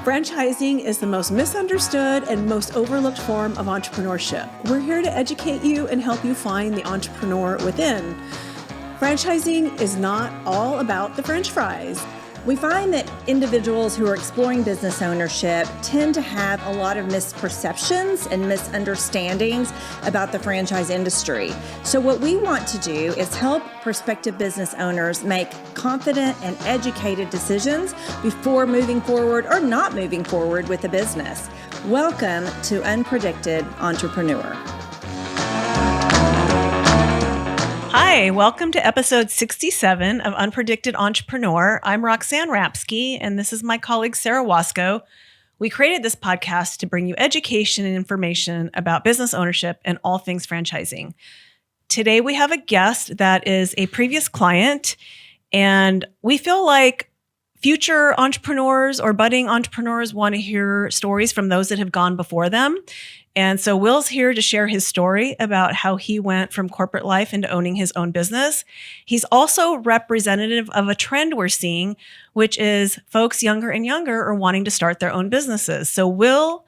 Franchising is the most misunderstood and most overlooked form of entrepreneurship. We're here to educate you and help you find the entrepreneur within. Franchising is not all about the French fries. We find that individuals who are exploring business ownership tend to have a lot of misperceptions and misunderstandings about the franchise industry. So what we want to do is help prospective business owners make confident and educated decisions before moving forward or not moving forward with a business. Welcome to Unpredicted Entrepreneur. Hi, welcome to episode 67 of Unpredicted Entrepreneur. I'm Roxanne Rapsky, and this is my colleague Sarah Wasco. We created this podcast to bring you education and information about business ownership and all things franchising. Today, we have a guest that is a previous client, and we feel like future entrepreneurs or budding entrepreneurs want to hear stories from those that have gone before them. And so Will's here to share his story about how he went from corporate life into owning his own business. He's also representative of a trend we're seeing, which is folks younger and younger are wanting to start their own businesses. So Will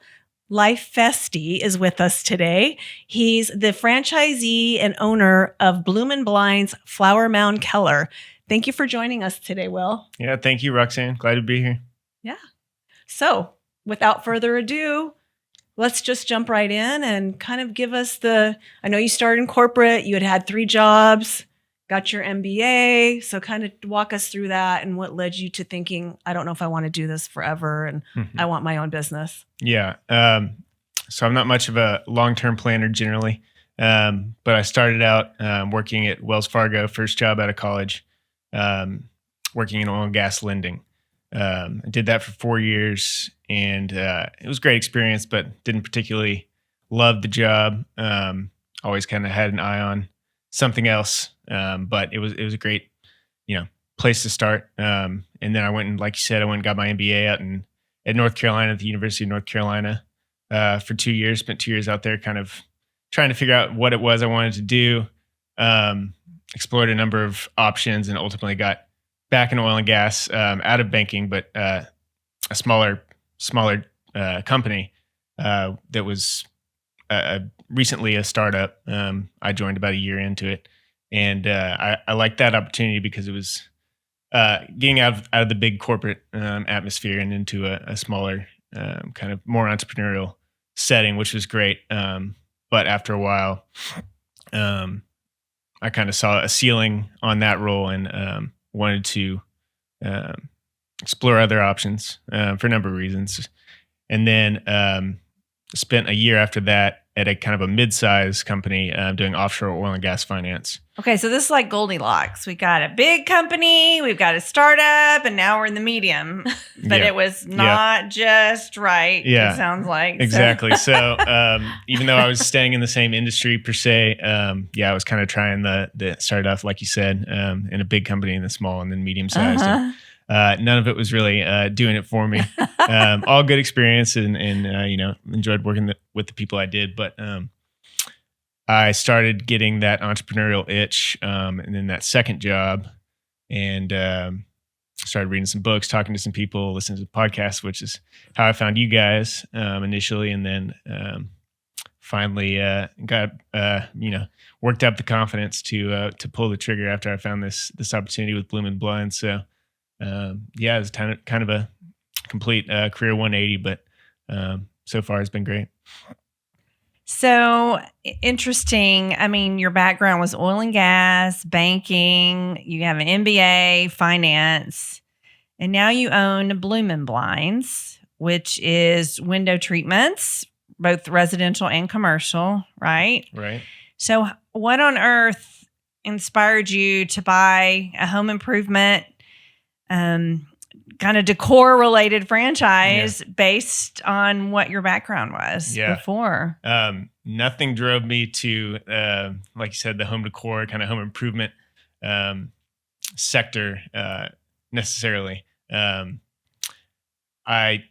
Life Festi is with us today. He's the franchisee and owner of Bloom & Blind's Flower Mound Keller. Thank you for joining us today, Will. Yeah, thank you, Roxanne. Glad to be here. Yeah. So without further ado, let's just jump right in and kind of give us I know you started in corporate, you had 3 jobs, got your MBA. So kind of walk us through that and what led you to thinking, I don't know if I want to do this forever and I want my own business. Yeah. So I'm not much of a long-term planner generally, but I started out working at Wells Fargo, first job out of college, working in oil and gas lending. I did that for 4 years, and it was a great experience, but didn't particularly love the job. Always kind of had an eye on something else, but it was a great, place to start. And then I went and, like you said, I went and got my MBA out at North Carolina, at the University of North Carolina, for 2 years. Spent 2 years out there, kind of trying to figure out what it was I wanted to do. Explored a number of options, and ultimately got back in oil and gas, out of banking, but a smaller company that was recently a startup. I joined about a year into it, and I liked that opportunity because it was getting out of the big corporate atmosphere and into a smaller, kind of more entrepreneurial setting, which was great. But after a while, I kind of saw a ceiling on that role and wanted to explore other options for a number of reasons. And then spent a year after that at a kind of a mid-sized company doing offshore oil and gas finance. Okay, so this is like Goldilocks. We got a big company, we've got a startup, and now we're in the medium. But it was not just right, it sounds like. Exactly. So even though I was staying in the same industry per se, I was kind of trying the start off, like you said, in a big company and the small and then medium-sized. And, none of it was really doing it for me. All good experience and enjoyed working with the people I did. But I started getting that entrepreneurial itch, and then that second job, and started reading some books, talking to some people, listening to podcasts, which is how I found you guys initially, and then finally got worked up the confidence to pull the trigger after I found this opportunity with Bloom & Blind. So it was kind of a complete career 180, but so far it's been great. So interesting. I mean, your background was oil and gas, banking, you have an MBA, finance, and now you own Bloom & Blinds, which is window treatments, both residential and commercial, right? Right. So what on earth inspired you to buy a home improvement kind of decor related franchise based on what your background was before? Nothing drove me to, like you said, the home decor kind of home improvement sector necessarily. I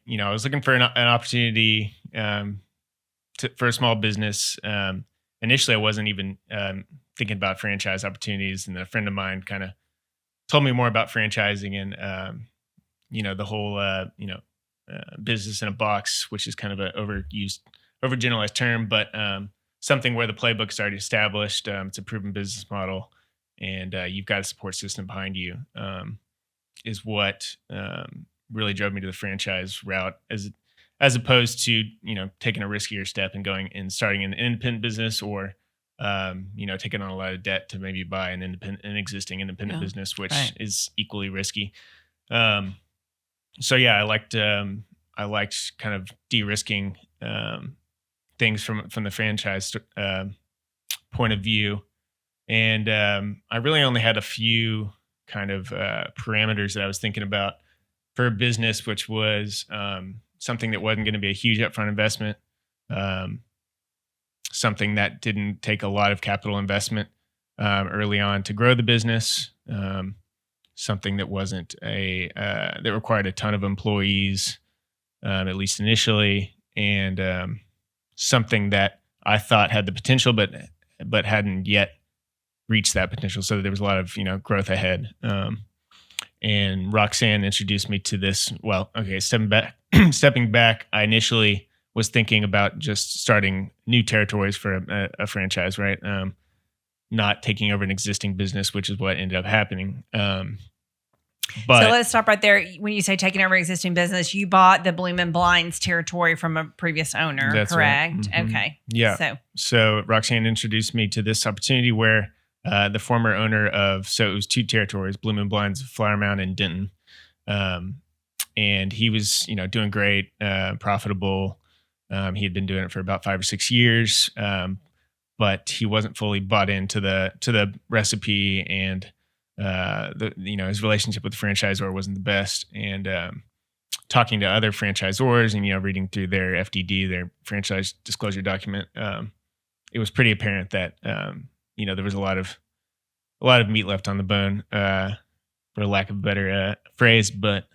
was looking for an opportunity for a small business. Initially, I wasn't even thinking about franchise opportunities, and then a friend of mine kind of told me more about franchising and the whole business in a box, which is kind of an overgeneralized term, but something where the playbook's already established. It's a proven business model, and you've got a support system behind you. Is what really drove me to the franchise route, as opposed to taking a riskier step and going and starting an independent business, or taking on a lot of debt to maybe buy an existing independent business, which is equally risky. So yeah, I liked kind of de-risking things from the franchise point of view, and I really only had a few kind of parameters that I was thinking about for a business, which was something that wasn't going to be a huge upfront investment, something that didn't take a lot of capital investment early on to grow the business, something that wasn't that required a ton of employees, at least initially, and something that I thought had the potential, but hadn't yet reached that potential. So there was a lot of growth ahead. And Roxanne introduced me to this. Well, okay, stepping back, I initially was thinking about just starting new territories for a franchise, right? Not taking over an existing business, which is what ended up happening. But so let's stop right there. When you say taking over existing business, you bought the Bloom and Blinds territory from a previous owner, that's correct? Right. Mm-hmm. Okay. Yeah. So Roxanne introduced me to this opportunity where the former owner so it was two territories, Bloom and Blinds, Flower Mound and Denton. And he was, doing great, profitable. He had been doing it for about 5 or 6 years. But he wasn't fully bought into the recipe, and his relationship with the franchisor wasn't the best. And talking to other franchisors and reading through their FDD, their franchise disclosure document, it was pretty apparent that there was a lot of meat left on the bone, for lack of a better phrase. But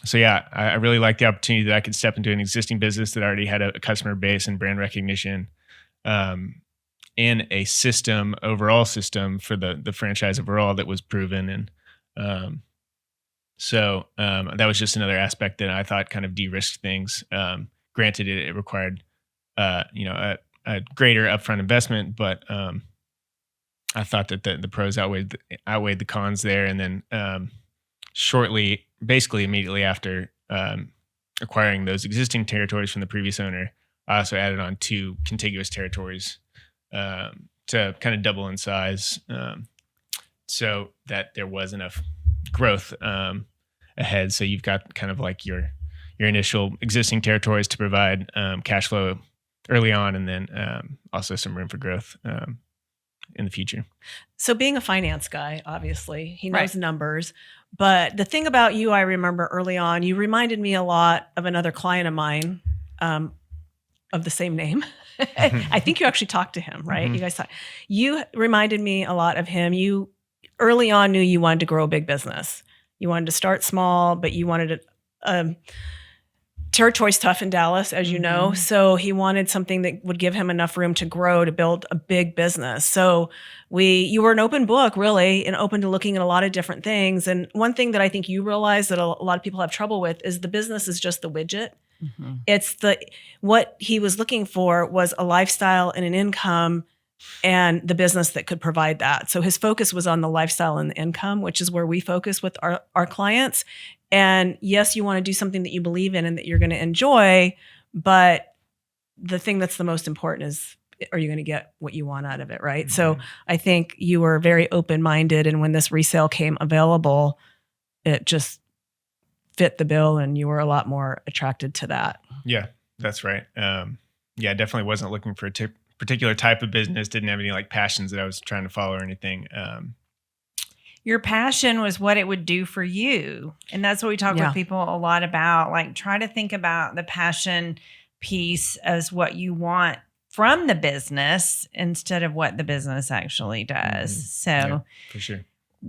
so yeah, I really liked the opportunity that I could step into an existing business that already had a customer base and brand recognition, in a overall system for the franchise overall that was proven. And so that was just another aspect that I thought kind of de-risked things. Granted, it required a greater upfront investment, but I thought that the pros outweighed the cons there. And then basically immediately after acquiring those existing territories from the previous owner, I also added on 2 contiguous territories to kind of double in size, so that there was enough growth ahead. So you've got kind of like your initial existing territories to provide cash flow early on, and then also some room for growth in the future. So being a finance guy, obviously, he knows numbers. But the thing about you, I remember early on, you reminded me a lot of another client of mine of the same name. I think you actually talked to him, right? Mm-hmm. You reminded me a lot of him. You early on knew you wanted to grow a big business. You wanted to start small, but you wanted territory's tough in Dallas, as you know. So he wanted something that would give him enough room to grow, to build a big business. So you were an open book, really, and open to looking at a lot of different things. And one thing that I think you realize that a lot of people have trouble with is the business is just the widget. Mm-hmm. It's what he was looking for was a lifestyle and an income, and the business that could provide that. So his focus was on the lifestyle and the income, which is where we focus with our clients. And yes, you want to do something that you believe in and that you're going to enjoy, but the thing that's the most important is, are you going to get what you want out of it, right? Mm-hmm. So I think you were very open-minded, and when this resale came available, it just fit the bill, and you were a lot more attracted to that. Yeah, that's right. Yeah, I definitely wasn't looking for a particular type of business. Didn't have any passions that I was trying to follow or anything. Your passion was what it would do for you. And that's what we talk with people a lot about. Try to think about the passion piece as what you want from the business instead of what the business actually does. Mm-hmm. So yeah, for sure.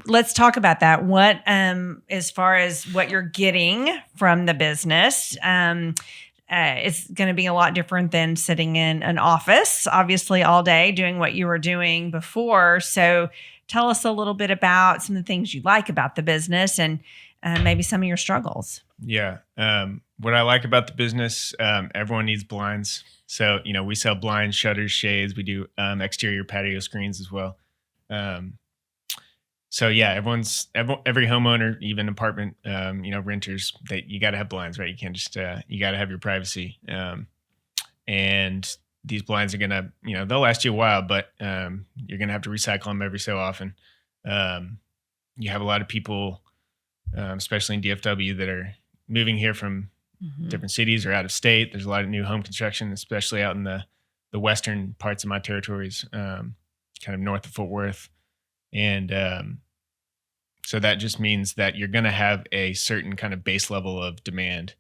Let's talk about that. What, as far as what you're getting from the business, it's going to be a lot different than sitting in an office, obviously, all day doing what you were doing before. So tell us a little bit about some of the things you like about the business, and maybe some of your struggles. Yeah. What I like about the business, everyone needs blinds. So, we sell blinds, shutters, shades. We do exterior patio screens as well. So yeah, every homeowner, even apartment, renters, you got to have blinds, right? You can't just, you got to have your privacy. And these blinds are gonna, they'll last you a while, but you're gonna have to recycle them every so often. You have a lot of people, especially in DFW, that are moving here from different cities or out of state. There's a lot of new home construction, especially out in the western parts of my territories, kind of north of Fort Worth. And so that just means that you're going to have a certain kind of base level of demand.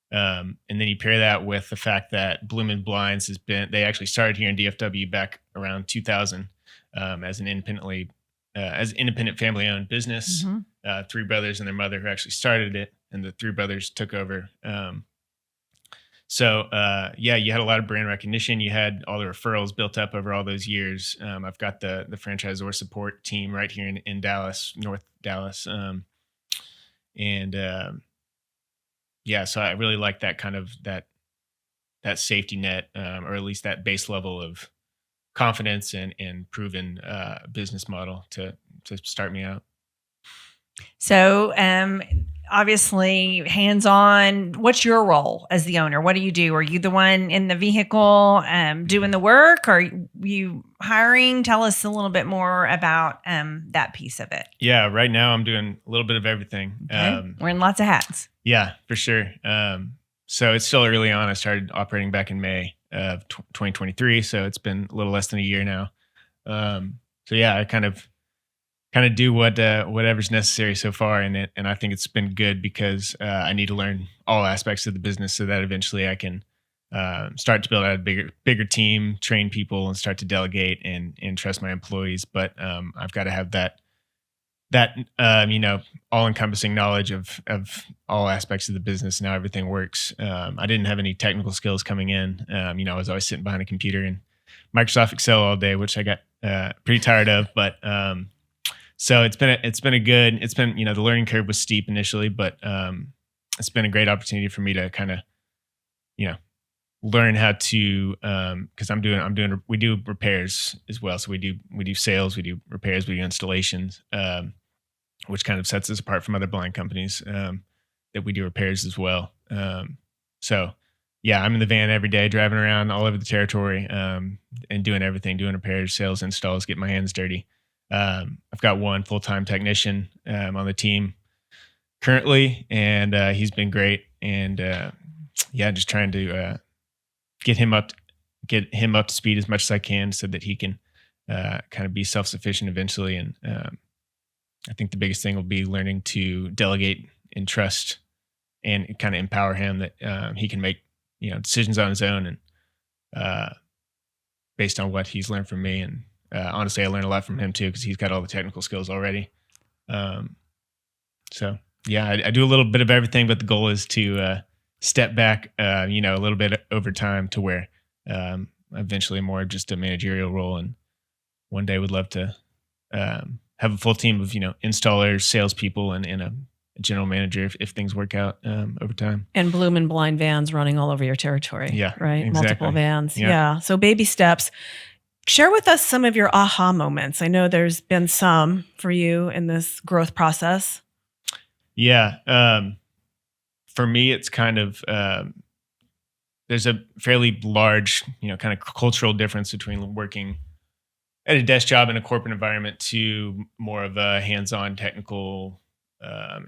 And then you pair that with the fact that Bloomin' Blinds they actually started here in DFW back around 2000 as an independent family owned business. 3 brothers and their mother who actually started it, and the 3 brothers took over. So you had a lot of brand recognition. You had all the referrals built up over all those years. I've got the franchisor support team right here in Dallas, North Dallas. So I really like that kind of that safety net, or at least that base level of confidence and proven business model to start me out. So, obviously hands-on. What's your role as the owner? What do you do? Are you the one in the vehicle doing the work? Are you hiring? Tell us a little bit more about that piece of it. Yeah, right now I'm doing a little bit of everything. Okay. Wearing lots of hats. Yeah, for sure. So it's still early on. I started operating back in May of 2023, so it's been a little less than a year now. I kind of do whatever's necessary so far in it, and I think it's been good because I need to learn all aspects of the business so that eventually I can start to build out a bigger team, train people, and start to delegate and trust my employees. But I've got to have that all-encompassing knowledge of all aspects of the business and how everything works. I didn't have any technical skills coming in. I was always sitting behind a computer and Microsoft Excel all day, which I got pretty tired of. But so the learning curve was steep initially, but it's been a great opportunity for me to kind of, learn how to, cause we do repairs as well. So we do sales, we do repairs, we do installations, which kind of sets us apart from other blind companies, that we do repairs as well. So yeah, I'm in the van every day, driving around all over the territory, and doing everything, doing repairs, sales, installs, getting my hands dirty. I've got one full-time technician on the team currently, and he's been great. And just trying to get him up to speed as much as I can so that he can kind of be self-sufficient eventually. And I think the biggest thing will be learning to delegate and trust and kind of empower him that he can make decisions on his own and based on what he's learned from me. And honestly, I learned a lot from him too, because he's got all the technical skills already. So yeah, I do a little bit of everything, but the goal is to step back, a little bit over time to where eventually more of just a managerial role. And one day would love to have a full team of, installers, salespeople, and a general manager if things work out over time. And Bloomin' Blind vans running all over your territory. Yeah, right. Exactly. Multiple vans. Yeah. Yeah. So baby steps. Share with us some of your aha moments. I know there's been some for you in this growth process. Yeah. For me, it's kind of, there's a fairly large, kind of cultural difference between working at a desk job in a corporate environment to more of a hands-on technical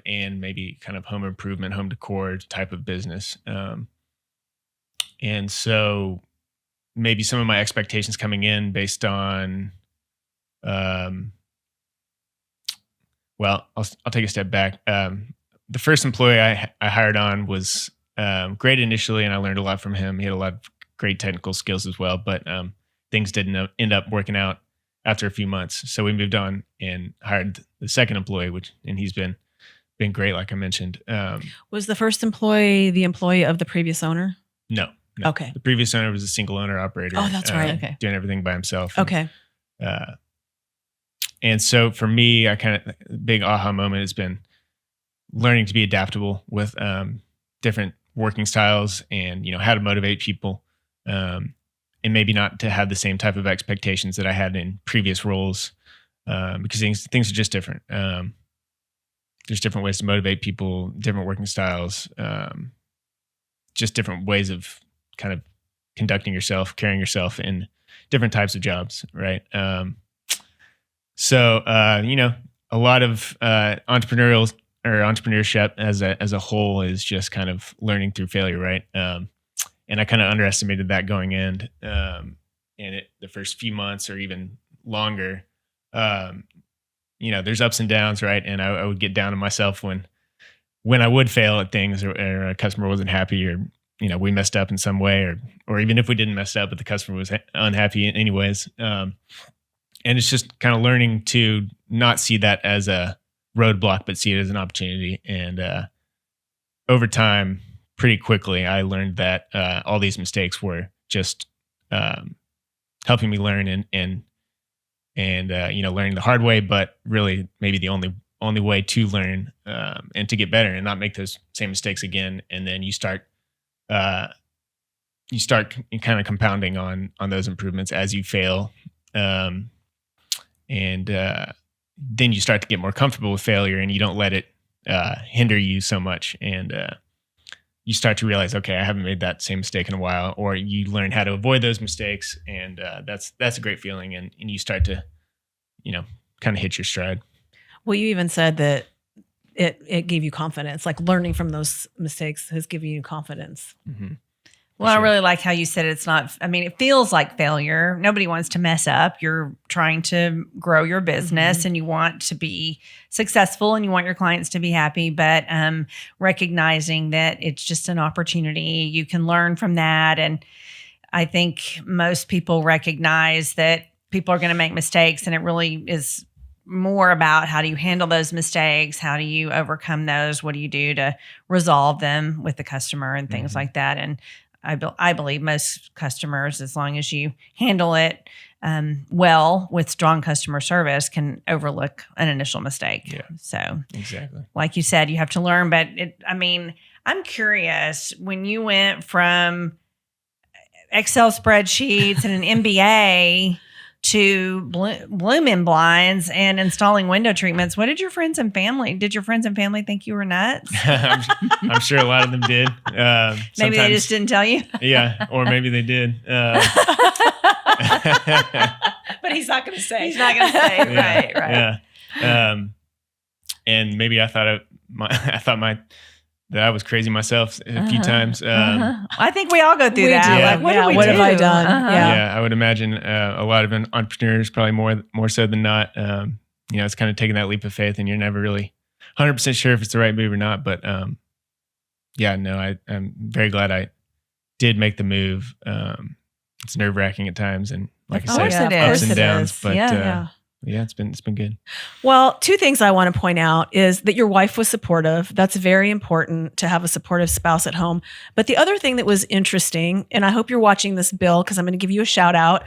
and maybe kind of home improvement, home decor type of business. And so maybe some of my expectations coming in based on, I'll take a step back. The first employee I hired on was great initially, and I learned a lot from him. He had a lot of great technical skills as well, but things didn't end up working out after a few months. So we moved on and hired the second employee, and he's been great, like I mentioned. Was the first employee the employee of the previous owner? No. Okay. The previous owner was a single owner operator. Oh, that's right. Okay. Doing everything by himself. Okay. And so for me, big aha moment has been learning to be adaptable with different working styles and, how to motivate people. And maybe not to have the same type of expectations that I had in previous roles, because things are just different. There's different ways to motivate people, different working styles, just different ways of kind of conducting yourself, carrying yourself in different types of jobs, right? So a lot of entrepreneurship as a whole is just kind of learning through failure, right? And I kind of underestimated that going in, and the first few months or even longer. There's ups and downs, right? And I would get down on myself when I would fail at things, or a customer wasn't happy, or we messed up in some way, or even if we didn't mess up, but the customer was unhappy anyways. And it's just kind of learning to not see that as a roadblock, but see it as an opportunity. And over time, pretty quickly, I learned that all these mistakes were just helping me learn and learning the hard way, but really maybe the only way to learn and to get better and not make those same mistakes again. And then you start kind of compounding on those improvements as you fail, and then you start to get more comfortable with failure, and you don't let it hinder you so much. And you start to realize, okay, I haven't made that same mistake in a while, or you learn how to avoid those mistakes. And that's a great feeling. And you start to, kind of hit your stride. Well, you even said that it gave you confidence, like learning from those mistakes has given you confidence. Mm-hmm. Well, I really like how you said it's not, it feels like failure. Nobody wants to mess up. You're trying to grow your business and you want to be successful and you want your clients to be happy, but recognizing that it's just an opportunity. You can learn from that. And I think most people recognize that people are going to make mistakes, and it really is more about how do you handle those mistakes? How do you overcome those? What do you do to resolve them with the customer and things like that? And I believe most customers, as long as you handle it well with strong customer service, can overlook an initial mistake. Yeah. So exactly, like you said, you have to learn. But I'm curious, when you went from Excel spreadsheets and an MBA to bloom-in blinds and installing window treatments, did your friends and family think you were nuts? I'm sure a lot of them did. Maybe they just didn't tell you. Yeah, or maybe they did. But he's not going to say. He's not going to say. Yeah, Right. Yeah. And maybe I thought that I was crazy myself a few times. I think we all go through that. Do. Like, what have I done? Yeah, I would imagine a lot of entrepreneurs, probably more so than not, it's kind of taking that leap of faith, and you're never really 100% sure if it's the right move or not. But I'm very glad I did make the move. It's nerve-wracking at times, and like I said, ups and downs. But it's been good. Well, two things I want to point out is that your wife was supportive. That's very important, to have a supportive spouse at home. But the other thing that was interesting, and I hope you're watching this, Bill, because I'm going to give you a shout out.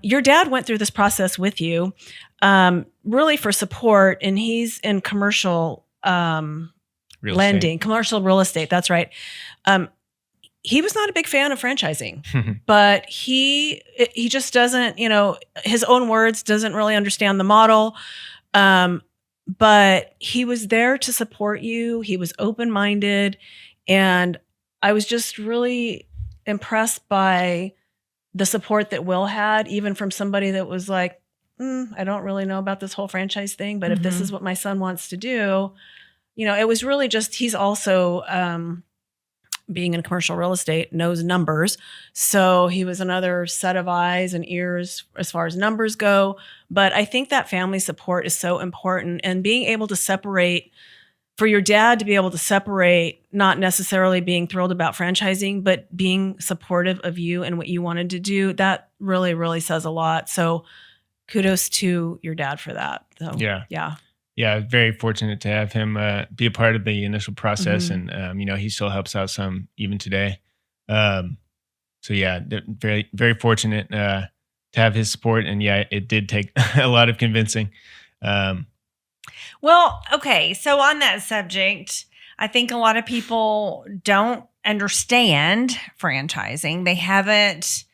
Your dad went through this process with you, really for support, and he's in commercial lending, commercial real estate. That's right. He was not a big fan of franchising, but he just doesn't, his own words, doesn't really understand the model. But he was there to support you. He was open-minded. And I was just really impressed by the support that Will had, even from somebody that was like, I don't really know about this whole franchise thing, but if this is what my son wants to do, it was really just, he's also, being in commercial real estate, knows numbers. So he was another set of eyes and ears as far as numbers go. But I think that family support is so important, and being able to separate, for your dad to be able to separate, not necessarily being thrilled about franchising, but being supportive of you and what you wanted to do, that really, really says a lot. So kudos to your dad for that. So, yeah, very fortunate to have him be a part of the initial process, and he still helps out some even today. So yeah, very, very fortunate to have his support, and yeah, it did take a lot of convincing. Well, okay. So on that subject, I think a lot of people don't understand franchising. They haven't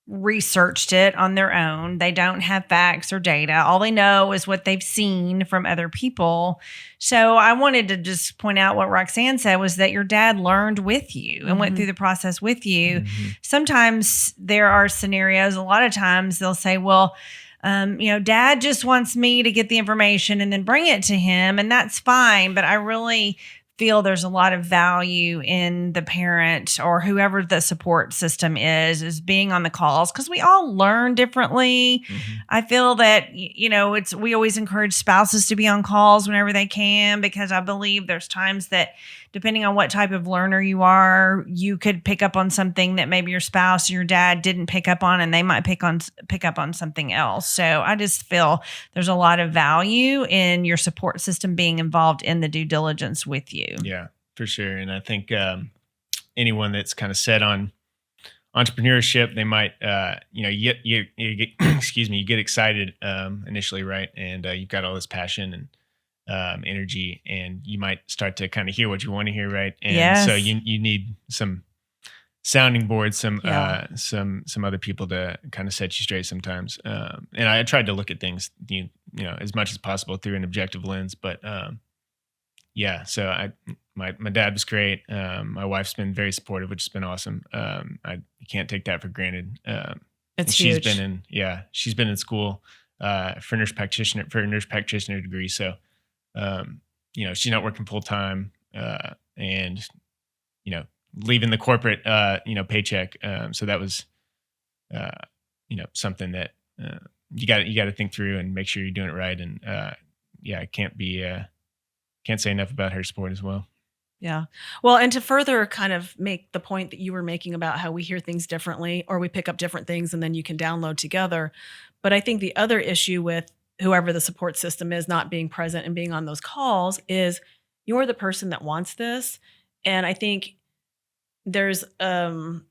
researched it on their own. They don't have facts or data. All they know is what they've seen from other people. So I wanted to just point out what Roxanne said was that your dad learned with you and went through the process with you. Sometimes there are scenarios, a lot of times they'll say, well, dad just wants me to get the information and then bring it to him, and that's fine. But I really feel there's a lot of value in the parent or whoever the support system is being on the calls, because we all learn differently. I feel that, we always encourage spouses to be on calls whenever they can, because I believe there's times that depending on what type of learner you are, you could pick up on something that maybe your spouse or your dad didn't pick up on, and they might pick up on something else. So I just feel there's a lot of value in your support system being involved in the due diligence with you. Yeah, for sure. And I think anyone that's kind of set on entrepreneurship, they might, you get, excuse me, you get excited initially, right? And you've got all this passion and energy, and you might start to kind of hear what you want to hear, right? And so you need some sounding boards, some other people to kind of set you straight sometimes. And I tried to look at things, as much as possible through an objective lens. But so my dad was great. My wife's been very supportive, which has been awesome. I can't take that for granted. It's she's huge. She's been in school for a nurse practitioner degree. So she's not working full time, and leaving the corporate paycheck. So that was something that you got to think through and make sure you're doing it right. And I can't say enough about her support as well. Yeah. Well, and to further kind of make the point that you were making about how we hear things differently, or we pick up different things and then you can download together. But I think the other issue with whoever the support system is not being present and being on those calls is you're the person that wants this. And I think there's an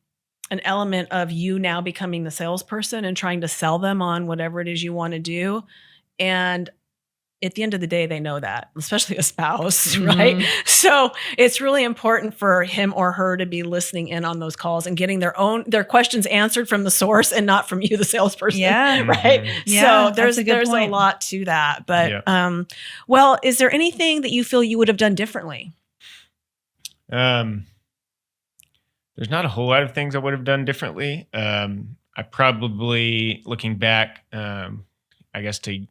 element of you now becoming the salesperson and trying to sell them on whatever it is you want to do. And at the end of the day, they know that, especially a spouse, right? So it's really important for him or her to be listening in on those calls and getting their questions answered from the source and not from you, the salesperson. Yeah. Right. Yeah, So there's a lot to that. But well, is there anything that you feel you would have done differently? There's not a whole lot of things I would have done differently. I probably, looking back, I guess to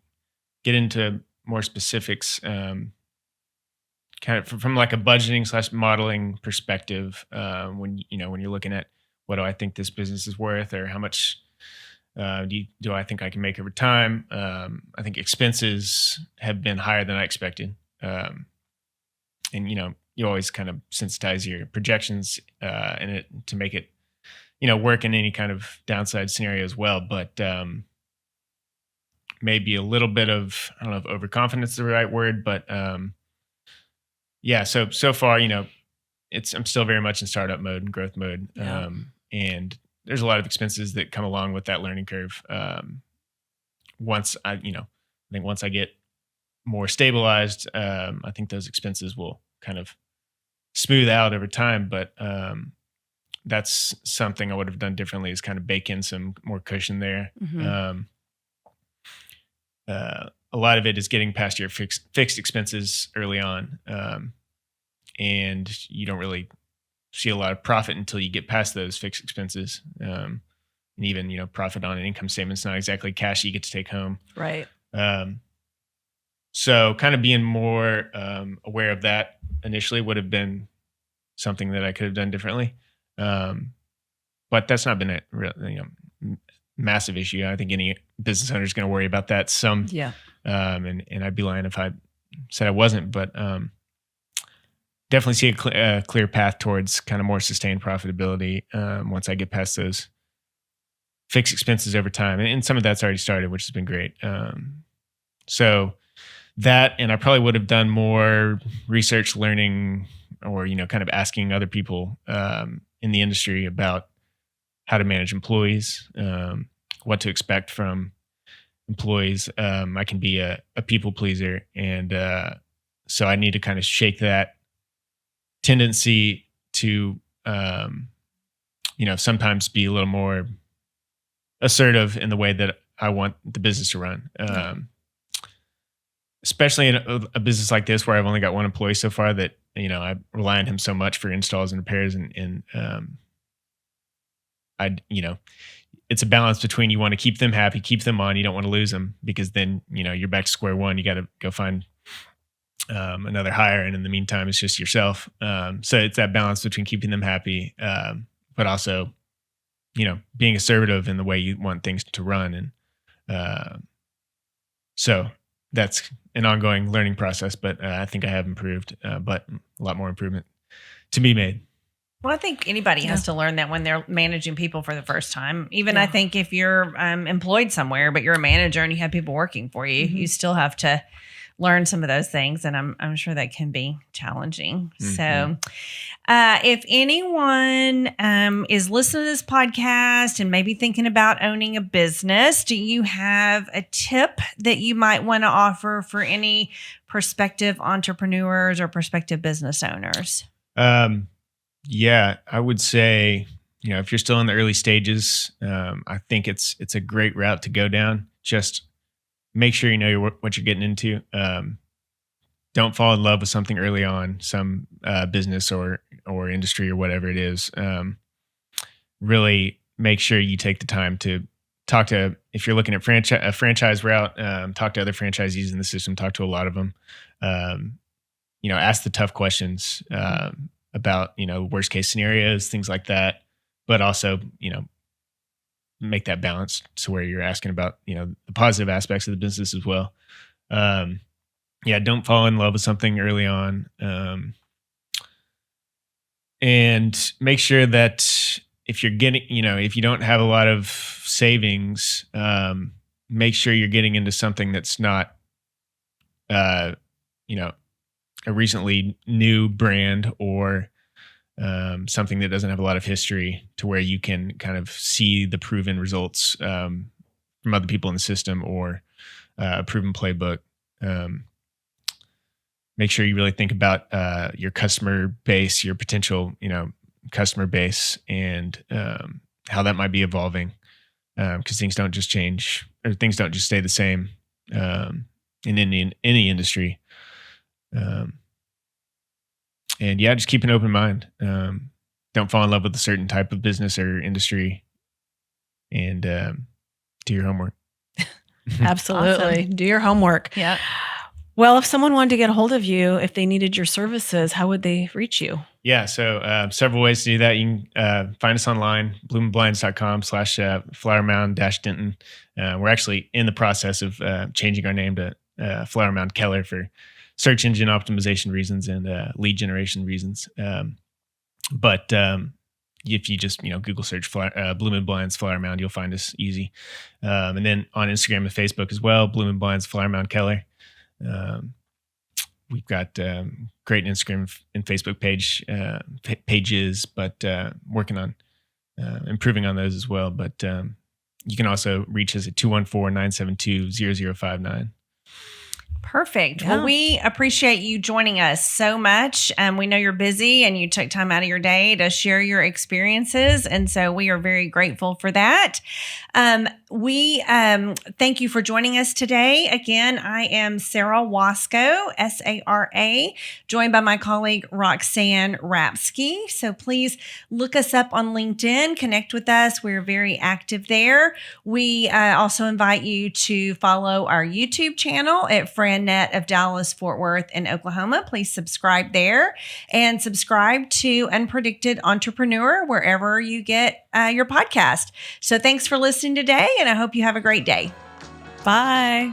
get into more specifics, kind of from like a budgeting / modeling perspective, when you're looking at what do I think this business is worth, or how much do I think I can make over time. I think expenses have been higher than I expected, and you always kind of sensitize your projections in it to make it work in any kind of downside scenario as well. But maybe a little bit of, I don't know if overconfidence is the right word, but so far, I'm still very much in startup mode and growth mode. And there's a lot of expenses that come along with that learning curve. Once I get more stabilized, I think those expenses will kind of smooth out over time. But that's something I would have done differently, is kind of bake in some more cushion there. A lot of it is getting past your fixed expenses early on. And you don't really see a lot of profit until you get past those fixed expenses. And even, profit on an income statement is not exactly cash you get to take home. Right. So kind of being more aware of that initially would have been something that I could have done differently. But that's not been a real, massive issue. I think any business owner is going to worry about that some. Yeah. And I'd be lying if I said I wasn't, but definitely see a clear path towards kind of more sustained profitability once I get past those fixed expenses over time. And some of that's already started, which has been great. So that, and I probably would have done more research, learning, or, kind of asking other people in the industry about how to manage employees, what to expect from employees. I can be a people pleaser. And so I need to kind of shake that tendency to, sometimes be a little more assertive in the way that I want the business to run. Especially in a business like this where I've only got one employee so far, that, I rely on him so much for installs and repairs, and it's a balance between, you want to keep them happy, keep them on. You don't want to lose them, because then, you're back to square one. You got to go find another hire. And in the meantime, it's just yourself. So it's that balance between keeping them happy, but also, being assertive in the way you want things to run. And so that's an ongoing learning process, but I think I have improved, but a lot more improvement to be made. Well, I think anybody has to learn that when they're managing people for the first time. Even I think if you're employed somewhere, but you're a manager and you have people working for you, you still have to learn some of those things. And I'm sure that can be challenging. So if anyone is listening to this podcast and maybe thinking about owning a business, do you have a tip that you might want to offer for any prospective entrepreneurs or prospective business owners? Yeah, I would say, if you're still in the early stages, I think it's a great route to go down. Just make sure you know what you're getting into. Don't fall in love with something early on, some business or industry or whatever it is. Really make sure you take the time to talk to, if you're looking at a franchise route, talk to other franchisees in the system, talk to a lot of them. Ask the tough questions about, worst case scenarios, things like that, but also, make that balance to where you're asking about, the positive aspects of the business as well. Don't fall in love with something early on. And make sure that if you're getting, if you don't have a lot of savings, make sure you're getting into something that's not, a recently new brand, or something that doesn't have a lot of history, to where you can kind of see the proven results from other people in the system, or a proven playbook. Make sure you really think about your customer base, your potential, customer base, and how that might be evolving, because things don't just change, or things don't just stay the same in any industry. And just keep an open mind. Don't fall in love with a certain type of business or industry, and do your homework. Absolutely. Awesome. Do your homework. Yeah. Well, if someone wanted to get a hold of you, if they needed your services, how would they reach you? Yeah. So several ways to do that. You can find us online, bloomandblinds.com/Flower Mound-Denton. We're actually in the process of changing our name to Flower Mound Keller for search engine optimization reasons and lead generation reasons. But if you just Google search Bloom and Blinds Flower Mound, you'll find us easy. And then on Instagram and Facebook as well, Bloom and Blinds Flower Mound Keller. We've got great Instagram and Facebook pages, but working on improving on those as well. But you can also reach us at 214-972-0059. Perfect. Yeah. Well, we appreciate you joining us so much. We know you're busy and you took time out of your day to share your experiences. And so we are very grateful for that. We thank you for joining us today. Again, I am Sarah Wasco, Sara, joined by my colleague Roxanne Rapsky. So please look us up on LinkedIn, connect with us. We're very active there. We also invite you to follow our YouTube channel at FranNet of Dallas, Fort Worth, and Oklahoma. Please subscribe there, and subscribe to Unpredicted Entrepreneur wherever you get your podcast. So thanks for listening today, and I hope you have a great day. Bye.